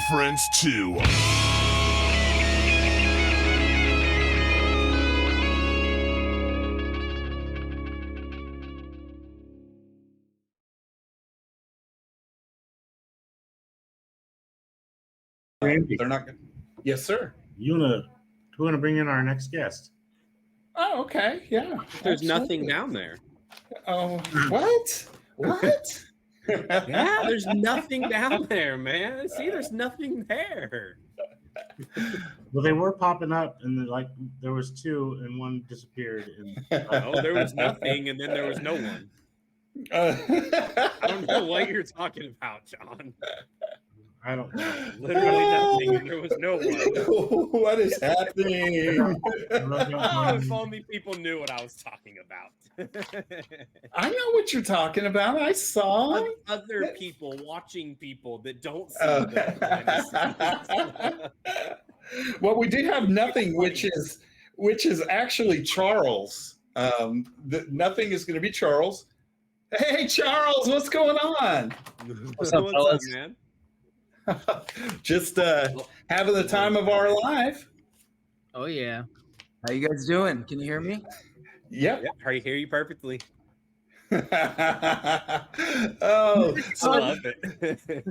Friends too. Randy, they're not. Yes, sir. We're gonna bring in our next guest. Oh, okay. Yeah. There's nothing down there. Oh, what? What? Yeah, there's nothing down there, man. See, there's nothing there. Well, they were popping up, and there was two, and one disappeared. Oh, there was nothing, and then there was no one. I don't know what you're talking about, John. I don't know. Literally nothing, and there was no one. What is happening? Oh, if only people knew what I was talking about. I know what you're talking about. I saw other people watching people that don't see them. Well, we do have nothing, which is actually Charles. Nothing is going to be Charles. Hey, Charles, what's going on? What's up, man? Just having the time of our life. Oh yeah. How you guys doing? Can you hear me? Yep. I hear you perfectly. Oh, I love it.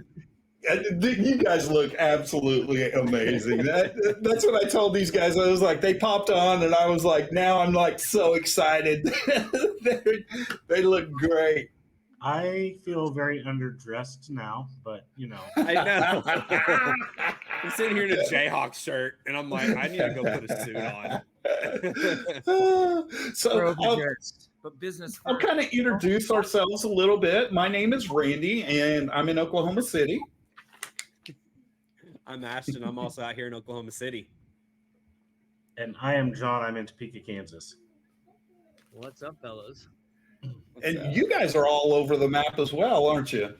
You guys look absolutely amazing. That's what I told these guys. I was like, they popped on, and I was like, now I'm like so excited. They look great. I feel very underdressed now, but I know. I'm sitting here in a Jayhawk shirt, and I'm like, I need to go put a suit on. So but business. I'll kind of introduce ourselves a little bit. My name is Randy, and I'm in Oklahoma City. I'm Ashton. I'm also out here in Oklahoma City. And I am John. I'm in Topeka, Kansas. What's up, fellas? And you guys are all over the map as well, aren't you?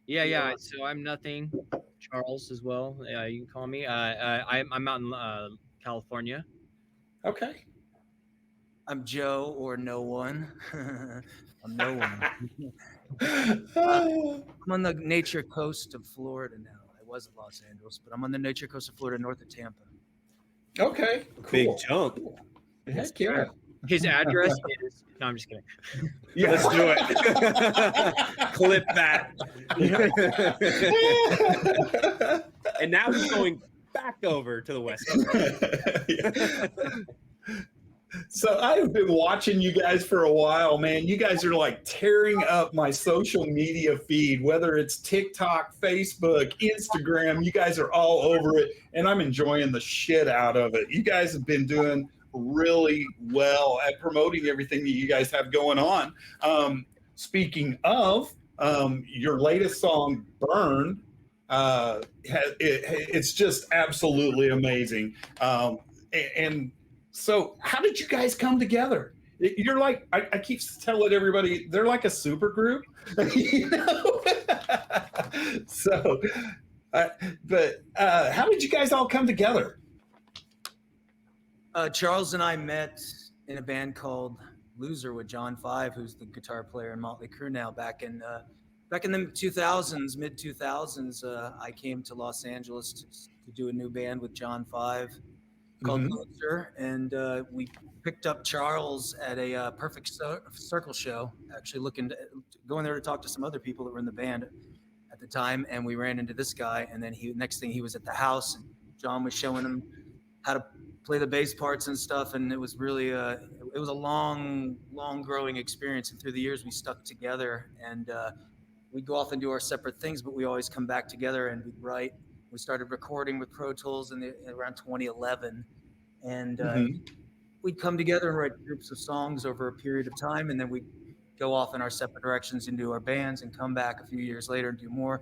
Yeah. So I'm nothing. Charles as well. You can call me. I'm out in California. Okay. I'm Joe or no one. I'm no one. I'm on the nature coast of Florida now. I was in Los Angeles, but I'm on the nature coast of Florida, north of Tampa. Okay. Cool. Big jump. Heck yeah. His address is. No, I'm just kidding. Yeah. Let's do it. Clip that. And now he's going back over to the West Coast. So I've been watching you guys for a while, man. You guys are like tearing up my social media feed, whether it's TikTok, Facebook, Instagram. You guys are all over it, and I'm enjoying the shit out of it. You guys have been doing really well at promoting everything that you guys have going on. Speaking of, your latest song, Burn, it's just absolutely amazing. And so how did you guys come together? You're like, I keep telling everybody, they're like a super group, So, but how did you guys all come together? Charles and I met in a band called Loser with John Five, who's the guitar player in Motley Crue now. Back in the 2000s, mid 2000s, I came to Los Angeles to do a new band with John Five called Loser, and we picked up Charles at a Perfect Circle show, actually going there to talk to some other people that were in the band at the time, and we ran into this guy, and then next thing he was at the house, and John was showing him how to play the bass parts and stuff, and it was really it was a long growing experience, and through the years we stuck together, and we'd go off and do our separate things, but we always come back together and we'd write. We started recording with Pro Tools around 2011, and we'd come together and write groups of songs over a period of time, and then we'd go off in our separate directions and do our bands and come back a few years later and do more.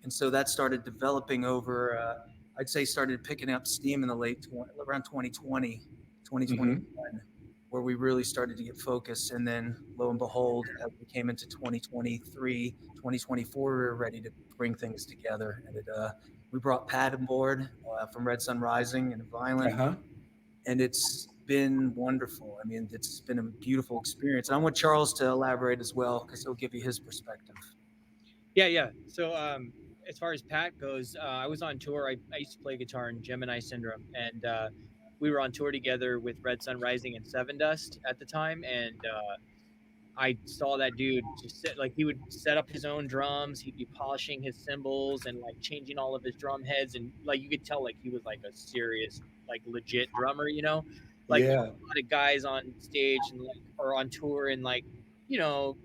And so that started developing over, I'd say started picking up steam in the around 2020, 2021, where we really started to get focused. And then lo and behold, as we came into 2023, 2024, we were ready to bring things together. And we brought Pat on board from Red Sun Rising and Violent. And it's been wonderful. I mean, it's been a beautiful experience. And I want Charles to elaborate as well, because he'll give you his perspective. Yeah. So as far as Pat goes, I was on tour. I used to play guitar in Gemini Syndrome, and we were on tour together with Red Sun Rising and Seven Dust at the time. And I saw that dude just he would set up his own drums. He'd be polishing his cymbals and like changing all of his drum heads. And like, you could tell like he was like a serious, like legit drummer, you know? Like a lot of guys on stage and like, or on tour and like, you know,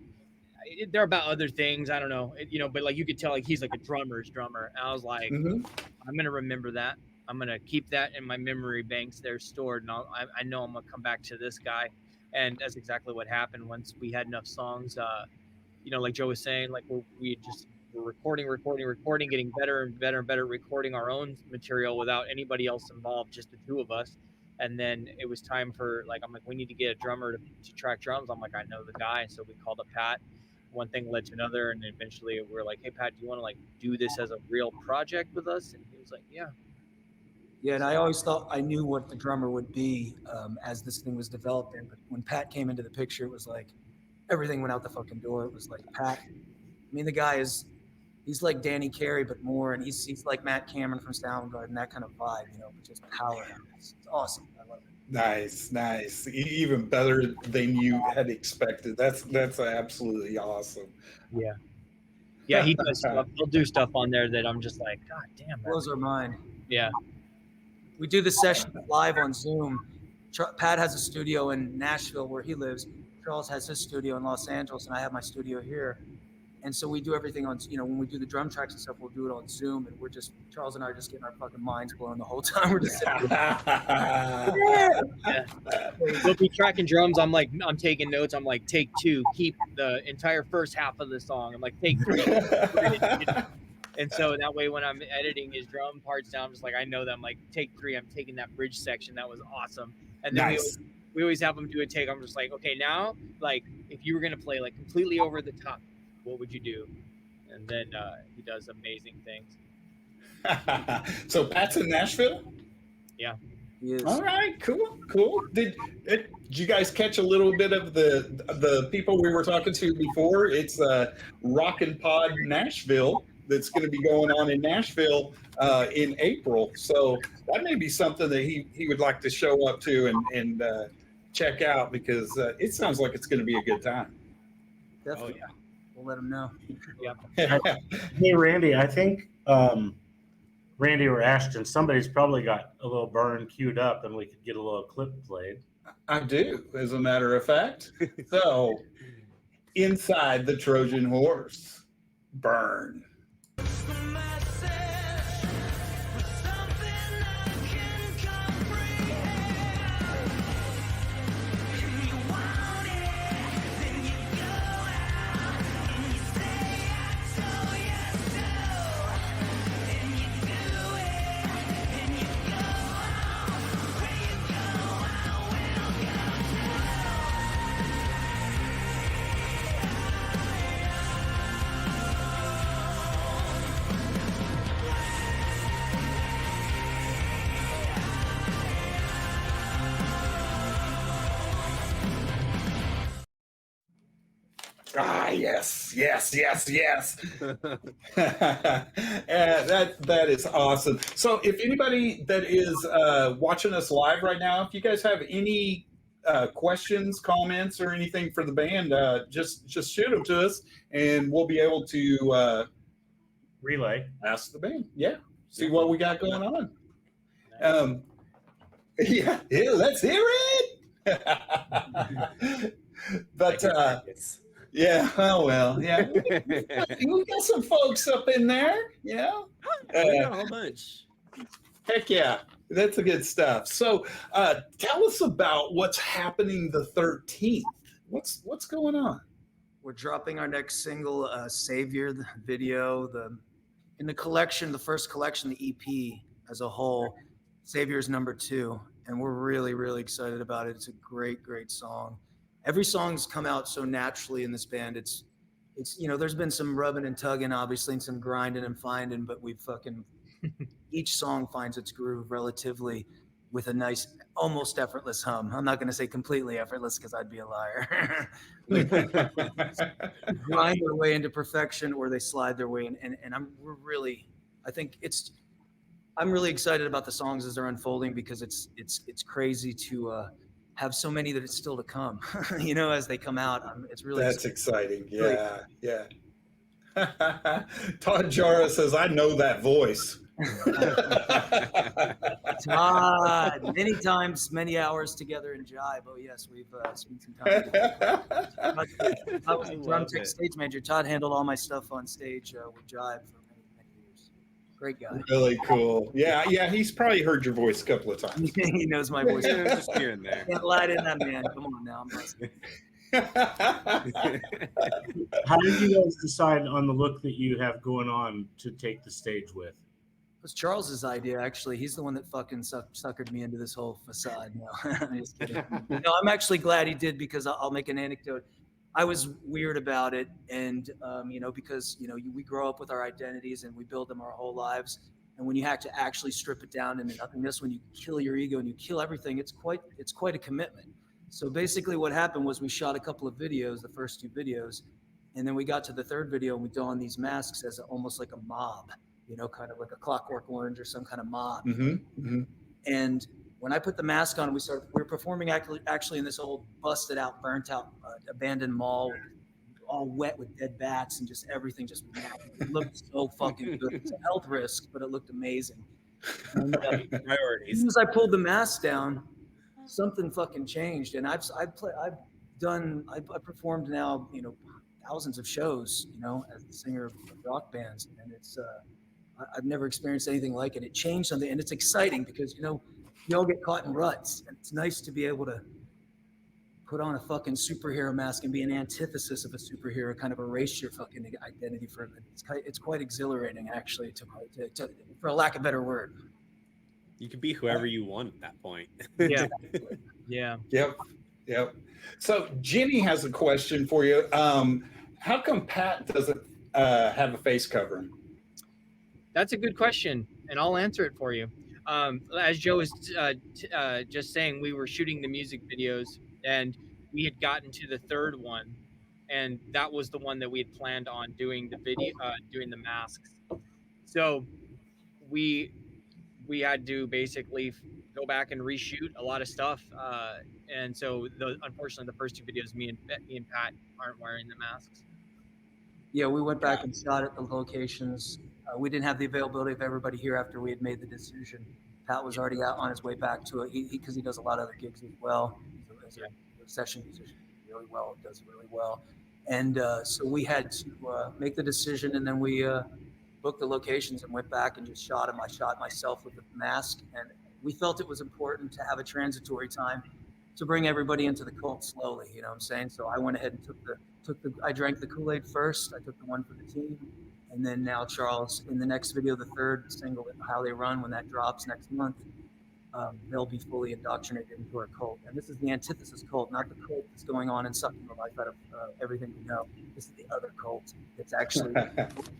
they're about other things. I don't know, you know, but like you could tell like he's like a drummer's drummer. And I was like, I'm going to remember that. I'm going to keep that in my memory banks there stored. And I know I'm going to come back to this guy. And that's exactly what happened once we had enough songs. You know, like Joe was saying, like we just were recording, getting better and better and better, recording our own material without anybody else involved, just the two of us. And then it was time for like, I'm like, we need to get a drummer to track drums. I'm like, I know the guy. So we called up Pat. One thing led to another. And eventually we were like, hey, Pat, do you want to like do this as a real project with us? And he was like, yeah. Yeah, and I always thought I knew what the drummer would be as this thing was developing. But when Pat came into the picture, it was like everything went out the fucking door. It was like Pat. I mean, the guy he's like Danny Carey, but more, and he's like Matt Cameron from Soundgarden, that kind of vibe, you know, but just powerhouse. It's awesome. I love it. Nice. Even better than you had expected. That's absolutely awesome. Yeah, he does stuff. He'll do stuff on there that I'm just like, God damn. Blows our mind. Yeah. We do the session live on Zoom. Pat has a studio in Nashville where he lives. Charles has his studio in Los Angeles, and I have my studio here. And so we do everything on, you know, when we do the drum tracks and stuff, we'll do it on Zoom. And Charles and I are just getting our fucking minds blown the whole time. We're just sitting there. We'll be tracking drums. I'm taking notes. I'm like, take 2, keep the entire first half of the song. I'm like, take 3. And so that way, when I'm editing his drum parts down, I'm just like, I know that. I'm like, take 3. I'm taking that bridge section. That was awesome. And then we always have him do a take. I'm just like, okay, now, like, if you were going to play like completely over the top, what would you do? And then he does amazing things. So Pat's in Nashville? Yeah. Yes. All right, cool. Did you guys catch a little bit of the people we were talking to before? It's Rockin' Pod Nashville that's going to be going on in Nashville in April. So that may be something that he would like to show up to and check out, because it sounds like it's going to be a good time. Definitely. Oh, yeah. We'll let him know. Yeah. Hey, Randy, I think Randy or Ashton, somebody's probably got a little burn queued up and we could get a little clip played. I do, as a matter of fact. So, inside the Trojan horse, burn. Yes. That is awesome. So if anybody that is watching us live right now, if you guys have any questions, comments, or anything for the band, just shoot them to us, and we'll be able to Relay. ask the band. Yeah, see what we got going on. Yeah, let's hear it. But yeah, oh well, yeah, we got some folks up in there. Yeah, A whole bunch. heck yeah, that's the good stuff. So, tell us about what's happening the 13th. What's going on? We're dropping our next single, Savior, the video, in the collection, the first collection, the EP as a whole. Savior is number 2, and we're really, really excited about it. It's a great, great song. Every song's come out so naturally in this band. It's there's been some rubbing and tugging, obviously, and some grinding and finding, but each song finds its groove relatively with a nice, almost effortless hum. I'm not going to say completely effortless because I'd be a liar. Grind their way into perfection, or they slide their way in. And I'm really excited about the songs as they're unfolding, because it's crazy to have so many that it's still to come. As they come out, it's really that's exciting. Yeah, yeah. Todd Jara says, "I know that voice." Todd, many times, many hours together in Jive. Oh yes, we've spent some time together. I was a drum tech stage manager. Todd handled all my stuff on stage with Jive for many years. Great guy. Really cool. Yeah, he's probably heard your voice a couple of times. He knows my voice. Just here and there. Can't lie to that man. Come on now. I'm listening. How did you guys decide on the look that you have going on to take the stage with? It was Charles's idea, actually. He's the one that fucking suckered me into this whole facade. No, I'm just kidding. No, I'm actually glad he did, because I'll make an anecdote. I was weird about it, and because we grow up with our identities and we build them our whole lives. And when you have to actually strip it down into nothingness, when you kill your ego and you kill everything, it's quite a commitment. So basically, what happened was we shot a couple of videos, the first 2 videos, and then we got to the 3rd video and we donned these masks as almost like a mob. Kind of like a Clockwork Orange or some kind of mob. Mm-hmm, mm-hmm. And when I put the mask on, we were performing actually in this old busted out, burnt out, abandoned mall, all wet with dead bats and just everything. It looked so fucking good. It's a health risk, but it looked amazing. And, as soon as I pulled the mask down, something fucking changed. And I've performed now, thousands of shows, as the singer of rock bands, and it's I've never experienced anything like it. It changed something, and it's exciting because we all get caught in ruts, and it's nice to be able to put on a fucking superhero mask and be an antithesis of a superhero, kind of erase your fucking identity for a minute. It's quite exhilarating, actually, to for a lack of a better word. You can be whoever you want at that point. Yeah. Yeah. Yep. So Jenny has a question for you. How come Pat doesn't have a face covering? That's a good question, and I'll answer it for you. As Joe was just saying, we were shooting the music videos, and we had gotten to the 3rd one, and that was the one that we had planned on doing the video, doing the masks. So we had to basically go back and reshoot a lot of stuff, and so unfortunately, the first 2 videos, me and Pat aren't wearing the masks. Yeah, we went back and shot at the locations. We didn't have the availability of everybody here after we had made the decision. Pat was already out on his way back to it, because he does a lot of other gigs as well. As a session musician, does really well. And so we had to make the decision, and then we booked the locations and went back and just shot them. I shot myself with the mask, and we felt it was important to have a transitory time to bring everybody into the cult slowly. You know what I'm saying? So I went ahead and I drank the Kool-Aid first. I took the one for the team. And then now Charles, in the next video, the 3rd single, How They Run, when that drops next month, they'll be fully indoctrinated into our cult. And this is the antithesis cult, not the cult that's going on and sucking the life out of everything we know. This is the other cult. It's actually,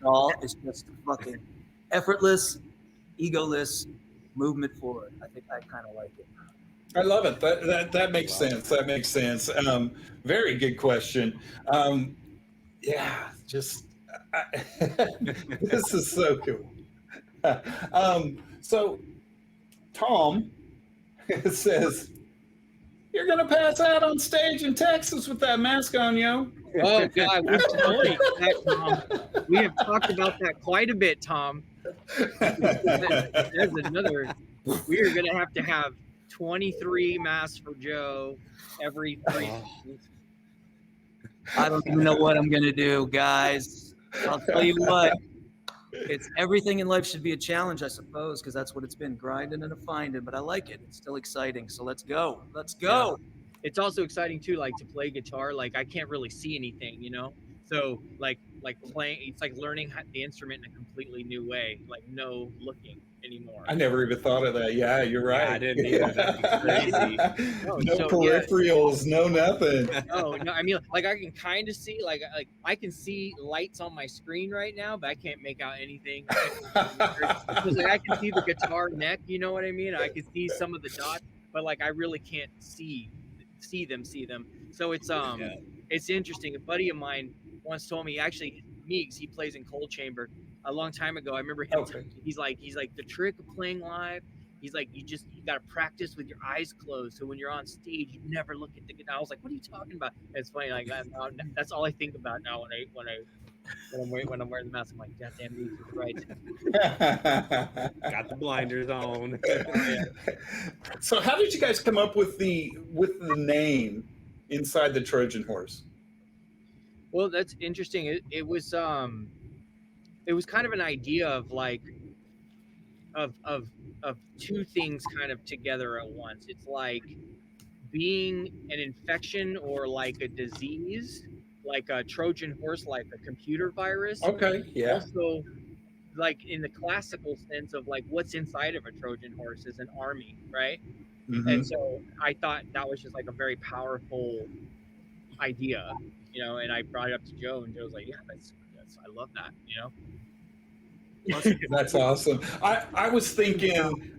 all is just fucking effortless, egoless movement forward. I think I kind of like it. I love it. That makes sense. That makes sense. Very good question. This is so cool. So Tom says, You're gonna pass out on stage in Texas with that mask on, yo. Oh God, we're snowing. Tom. We have talked about that quite a bit, Tom. There's another. We are gonna have to have 23 masks for Joe every 3 seconds. I don't even know what I'm gonna do, guys. I'll tell you what. It's everything in life should be a challenge, I suppose, because that's what it's been, grinding and finding. But I like it. It's still exciting. So let's go. Let's go. It's also exciting too, like to play guitar. Like I can't really see anything, So like playing, it's like learning the instrument in a completely new way. Like no looking anymore. I never even thought of that. Yeah, you're right. Yeah, I didn't either. That'd be crazy. No peripherals, no nothing. No, I mean, like I can kind of see, like I can see lights on my screen right now, but I can't make out anything. Because like, I can see the guitar neck, you know what I mean? I can see some of the dots, but like I really can't see them. So it's interesting. A buddy of mine once told me, actually, Meeks, he plays in Cold Chamber a long time ago. I remember him. Okay. He's like the trick of playing live. He's like, you got to practice with your eyes closed. So when you're on stage, you never look at the guitar. I was like, what are you talking about? And it's funny. Like that's all I think about now when I'm wearing the mask. I'm like, God damn, Meeks is right. Got the blinders on. So how did you guys come up with the name Inside the Trojan Horse? Well, that's interesting. It was kind of an idea of like of two things kind of together at once. It's like being an infection or like a disease, like a Trojan horse, like a computer virus. Okay, yeah. Also, like in the classical sense of like what's inside of a Trojan horse is an army, right? Mm-hmm. And so I thought that was just like a very powerful idea, and I brought it up to Joe, and Joe's like, yeah, that's I love that, That's awesome. I was thinking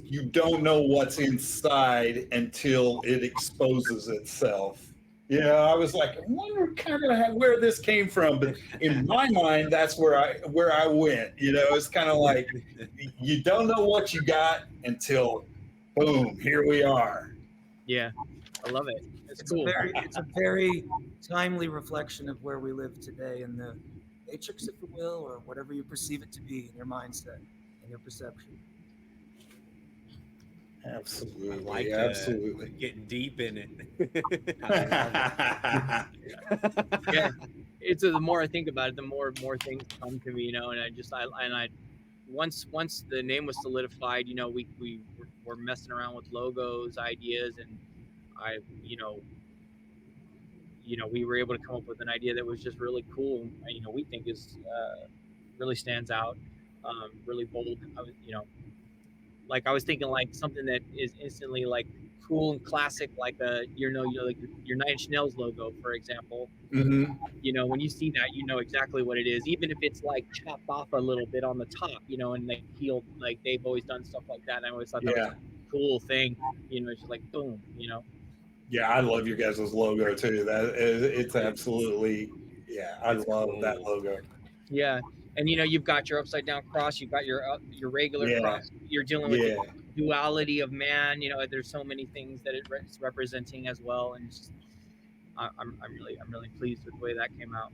you don't know what's inside until it exposes itself. I was like, I wonder kind of where this came from. But in my mind, that's where I went. It's kind of like you don't know what you got until, boom, here we are. Yeah, I love it. It's cool. It's a very timely reflection of where we live today in the matrix, if you will, or whatever you perceive it to be in your mindset and your perception. Absolutely, absolutely. Getting deep in it. Yeah, it's the more I think about it, the more things come to me, and I once the name was solidified, we were messing around with logos, ideas, and we were able to come up with an idea that was just really cool. We think is really stands out, really bold. I was thinking like something that is instantly like cool and classic, like your Nine Inch Nails logo, for example. Mm-hmm. When you see that, you know exactly what it is, even if it's like chopped off a little bit on the top, and they peeled, like they've always done stuff like that. And I always thought that was a cool thing. It's just like boom, Yeah, I love your guys' logo too. It's absolutely, I love that logo. Yeah, and you've got your upside down cross, you've got your regular cross. You're dealing with the duality of man. There's so many things that it's representing as well, and just, I'm really pleased with the way that came out.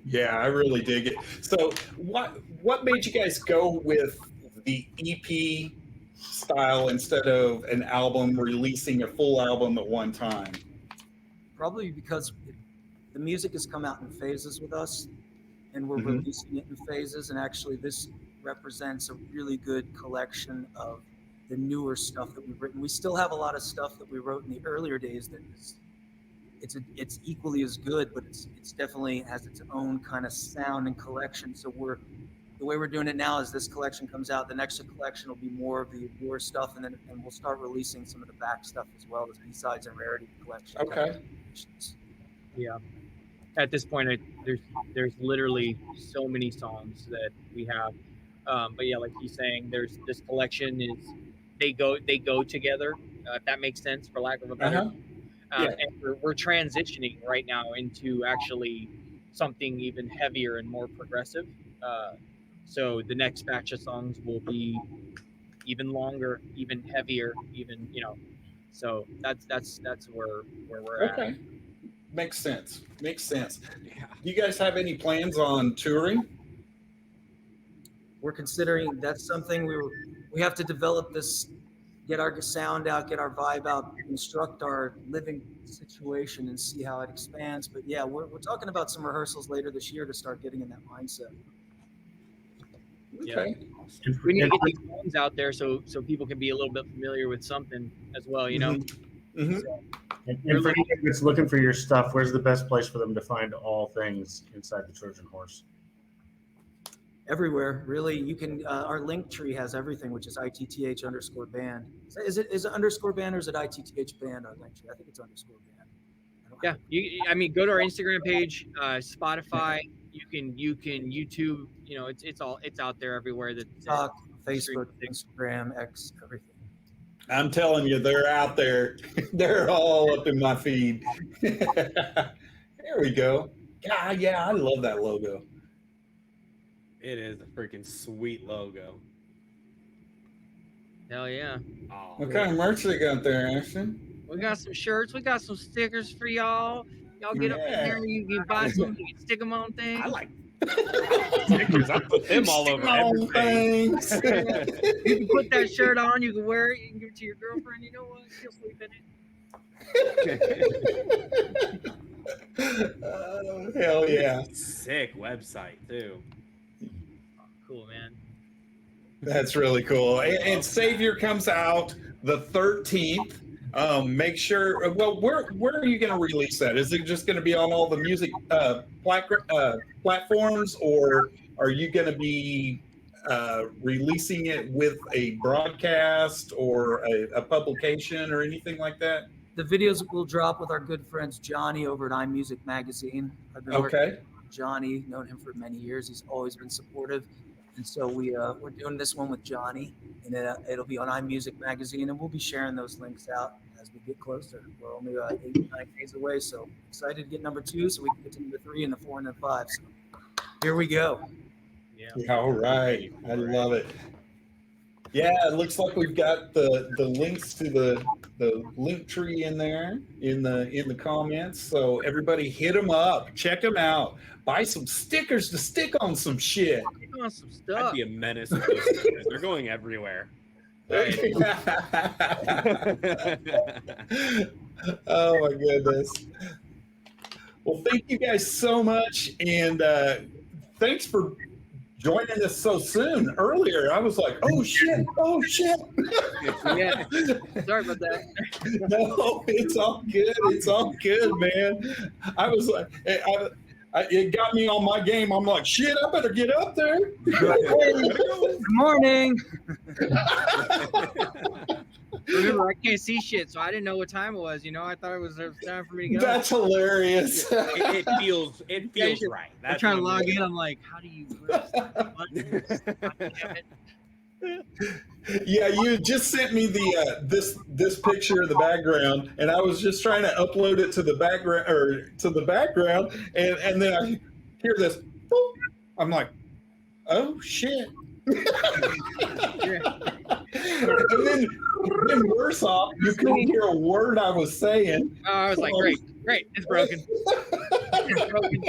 Yeah, I really dig it. So, what made you guys go with the EP style instead of an album, releasing a full album at one time? Probably because the music has come out in phases with us, and we're releasing it in phases. And actually, this represents a really good collection of the newer stuff that we've written. We still have a lot of stuff that we wrote in the earlier days that it's equally as good, but it's definitely has its own kind of sound and collection. So the way we're doing it now is this collection comes out, the next collection will be more of the newer stuff, and we'll start releasing some of the back stuff as well as B-sides and rarity collection. Okay. Yeah. At this point, there's literally so many songs that we have, but yeah, like he's saying, there's this collection is they go together, if that makes sense, for lack of a better. And we're transitioning right now into actually something even heavier and more progressive. So the next batch of songs will be even longer, even heavier, even So that's where we're at. Okay. Makes sense. Makes sense. Yeah. Do you guys have any plans on touring? We're considering that's something we have to develop this, get our sound out, get our vibe out, construct our living situation, and see how it expands. But yeah, we're talking about some rehearsals later this year to start getting in that mindset. Okay. We need to get these songs out there so people can be a little bit familiar with something as well, you know. Mhm. And for anyone that's looking for your stuff, where's the best place for them to find all things inside the Trojan Horse? Everywhere, really. You can. Our link tree has everything, which is ITTH_band. Is it underscore band or is it ITTH band? Our link tree. I think it's underscore band. Yeah, I mean, go to our Instagram page, Spotify. You can YouTube. You know, it's out there everywhere. TikTok, Facebook, Instagram, X, everything. I'm telling you, they're out there. They're all up in my feed. There we go. God, yeah, I love that logo. It is a freaking sweet logo. Hell yeah. Oh, What kind of merch they got there, Ashton? We got some shirts. We got some stickers for y'all. Y'all get up in Yeah. there. You can buy some. You can stick them on things. I like stickers. I put them all over everything. Things. You can put that shirt on. You can wear it. You can give it to your girlfriend. You know what? She'll sleep in it. Hell yeah. Sick website too. Cool, man. That's really cool. And Savior comes out the 13th. Make sure. Well, where are you going to release that? Is it just going to be on all the music platforms, or are you going to be releasing it with a broadcast or a publication or anything like that? The videos will drop with our good friends Johnny over at iMusic Magazine. I've been working with Johnny, known him for many years. He's always been supportive. And so we're doing this one with Johnny, and it'll be on iMusic Magazine, and we'll be sharing those links out as we get closer. We're only 8 9 days away, so excited to get number 2 so we can get to number 3 and the 4 and the 5. So here we go. Yeah. All right. I love it. Yeah, it looks like we've got the links to the link tree in there in the comments. So everybody hit them up, check them out, buy some stickers to stick on some shit. Stick on some I'd stuff. be a menace with those stickers. They're going everywhere. Oh my goodness. Well, thank you guys so much, and thanks for joining us so soon. Earlier, I was like, "Oh shit! Oh shit!" Yeah. Sorry about that. No, it's all good. It's all good, man. I was like, it got me on my game. I'm like, shit, I better get up there. Good morning. Remember, I can't see shit, so I didn't know what time it was. You know, I thought it was time for me to go. That's hilarious. It feels right. I'm trying to log in. I'm like, how do you? Yeah, you just sent me the this picture of the background, and I was just trying to upload it to the background, and then I hear this. Boop. I'm like, oh shit. And then worse off, you couldn't hear a word I was saying. Oh, I was like, great, it's broken. It's broken.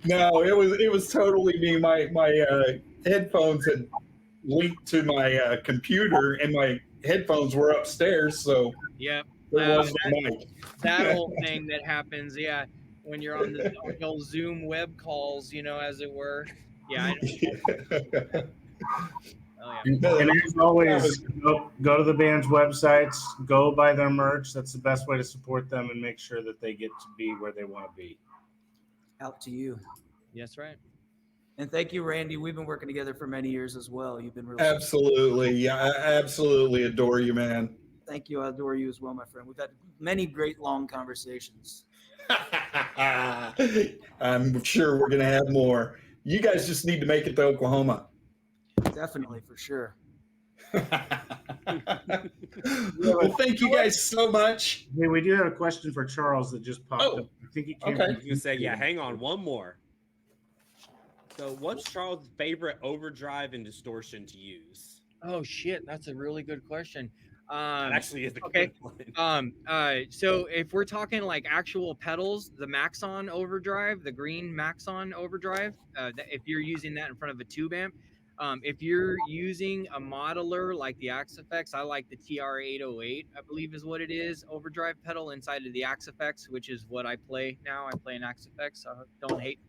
No, it was totally me. My headphones had linked to my computer, and my headphones were upstairs, so Yeah, there was no mic. that whole thing that happens. Yeah, when you're on the old Zoom web calls, you know, as it were. Yeah. I know. Oh, yeah. And as always, go to the band's websites, go buy their merch. That's the best way to support them and make sure that they get to be where they want to be. Out to you. Yes, right. And thank you, Randy. We've been working together for many years as well. You've been really Absolutely. Yeah, I absolutely adore you, man. Thank you. I adore you as well, my friend. We've had many great long conversations. I'm sure we're going to have more. You guys just need to make it to Oklahoma. Definitely, for sure. Well, thank you guys so much. Hey, we do have a question for Charles that just popped up. I think it came okay. I was gonna say, yeah, hang on, one more. So what's Charles' favorite overdrive and distortion to use? Oh shit, that's a really good question. That actually is a okay. good one. So if we're talking like actual pedals, the Maxon Overdrive, the green Maxon Overdrive, if you're using that in front of a tube amp, if you're using a modeler like the Axe-Fx, I like the TR-808, I believe is what it is, overdrive pedal inside of the Axe-Fx, which is what I play now. I play an Axe-Fx, so don't hate.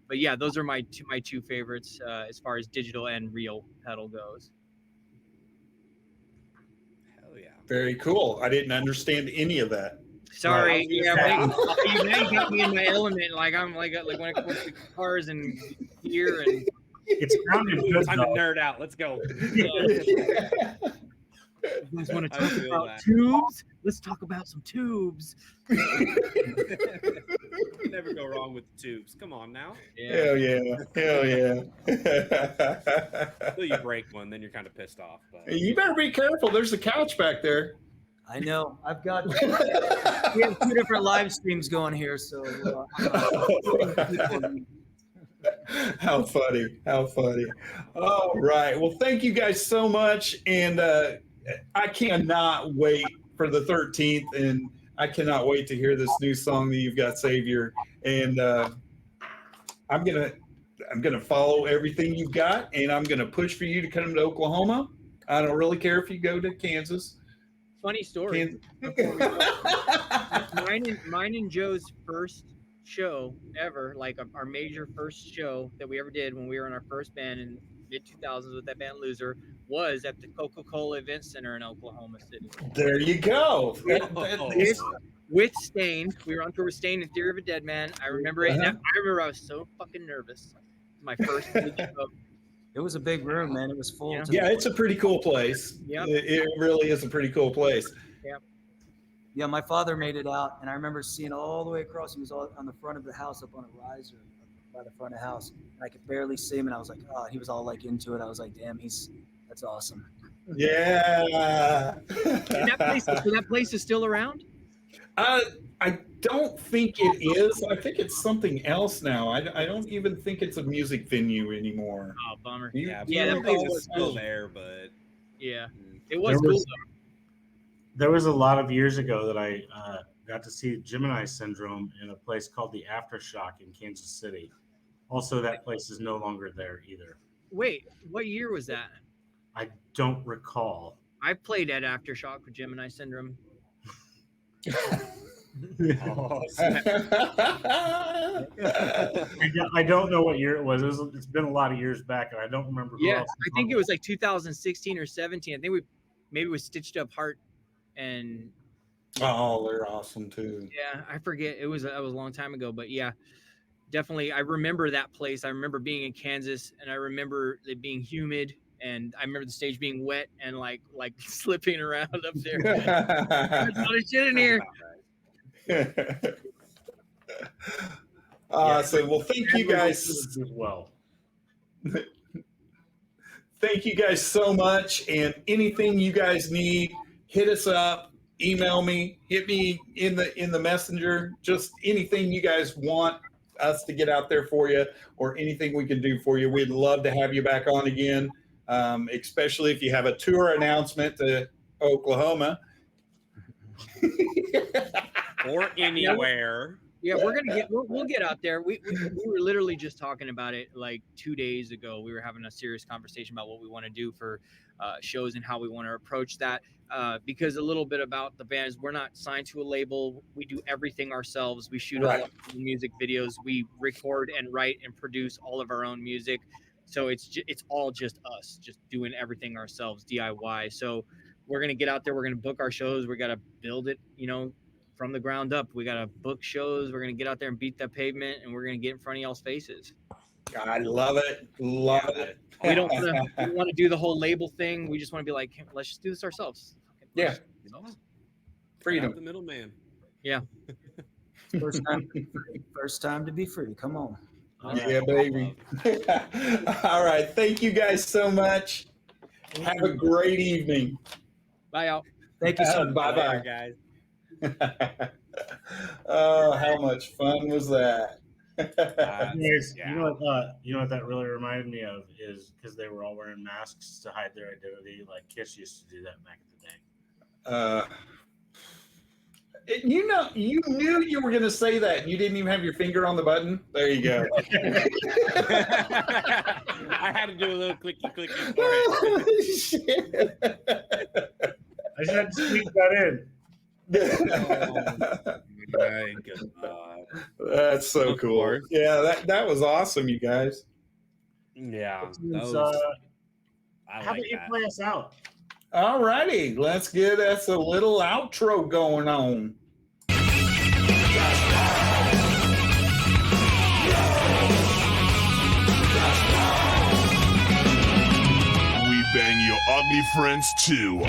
But yeah, those are my two favorites as far as digital and real pedal goes. Hell yeah. Very cool. I didn't understand any of that. Sorry, Well, yeah, you got me in my element. Like I'm like when it comes to cars and gear and It sounded good. Time to Though. nerd out. Let's go. You guys want to I talk feel about that. tubes? Let's talk about some tubes. You never go wrong with the tubes. Come on now. Hell yeah. Hell yeah. Until you break one, then you're kind of pissed off. But You better be careful. There's a couch back there. I know. I've got. We have 2 different live streams going here, so. How funny. How funny. All right. Well, thank you guys so much. And I cannot wait for the 13th. And I cannot wait to hear this new song that you've got, Savior. And I'm gonna follow everything you've got, and I'm gonna push for you to come to Oklahoma. I don't really care if you go to Kansas. Funny story. Mine and Joe's first show ever, like our major first show that we ever did when we were in our first band in mid 2000s with that band Loser, was at the Coca-Cola Event Center in Oklahoma City. There you go. With Stain. We were on tour with Stain and Theory of a Dead Man. I remember it. I remember I was so fucking nervous. My first big show. It was a big room, man. It was full. Yeah. Yeah, it's a pretty cool place. Yep. It really is a pretty cool place. Yeah, my father made it out, and I remember seeing all the way across. He was all on the front of the house, up on a riser by the front of the house. And I could barely see him, and I was like, oh, he was all like into it. I was like, damn, that's awesome. Yeah. And that place is still around? I don't think it is. I think it's something else now. I don't even think it's a music venue anymore. Oh, bummer. yeah, that place is was still cool. there, but Yeah, it was cool. There was a lot of years ago that I got to see Gemini Syndrome in a place called the Aftershock in Kansas City. Also, that place is no longer there either. Wait, what year was that? I don't recall. I played at Aftershock with Gemini Syndrome. I don't know what year it was. It's been a lot of years back, and I don't remember. Who else I think it was like 2016 or 17. I think maybe with Stitched Up Heart and. Oh, they're awesome too. Yeah, I forget. That was a long time ago, but yeah, definitely. I remember that place. I remember being in Kansas, and I remember it being humid, and I remember the stage being wet and like slipping around up there. There's a lot of shit in here. Awesome. Well, thank you guys. as well. Thank you guys so much. And anything you guys need, hit us up, email me, hit me in the messenger. Just anything you guys want us to get out there for you, or anything we can do for you. We'd love to have you back on again, especially if you have a tour announcement to Oklahoma. or anywhere. Yeah, we'll get out there. We were literally just talking about it like 2 days ago. We were having a serious conversation about what we want to do for shows and how we want to approach that. Because a little bit about the band is we're not signed to a label. We do everything ourselves. We shoot all of our music videos. We record and write and produce all of our own music. So it's all just us, just doing everything ourselves, DIY. So we're gonna get out there. We're gonna book our shows. We gotta build it, from the ground up. We gotta book shows. We're gonna get out there and beat the pavement, and we're gonna get in front of y'all's faces. I love it. Love it. We don't want to do the whole label thing. We just want to be like, hey, let's just do this ourselves. Yeah. Freedom. The middleman. Yeah. First time to be free. Come on. Yeah, baby. All right. Thank you guys so much. Have a great evening. Bye, y'all. Thank you so much. Bye-bye. guys. Oh, how much fun was that? Anyways, Yeah. you know what that really reminded me of is because they were all wearing masks to hide their identity. Like Kiss used to do that back in the day. You knew you were going to say that. And you didn't even have your finger on the button. There you go. I had to do a little clicky for it. Shit. I just had to squeak that in. My God. That's so Of cool. course. Yeah, that was awesome, you guys. Yeah. How I about like you that. play us out? All righty, let's get us a little outro going on. We bang your ugly friends too.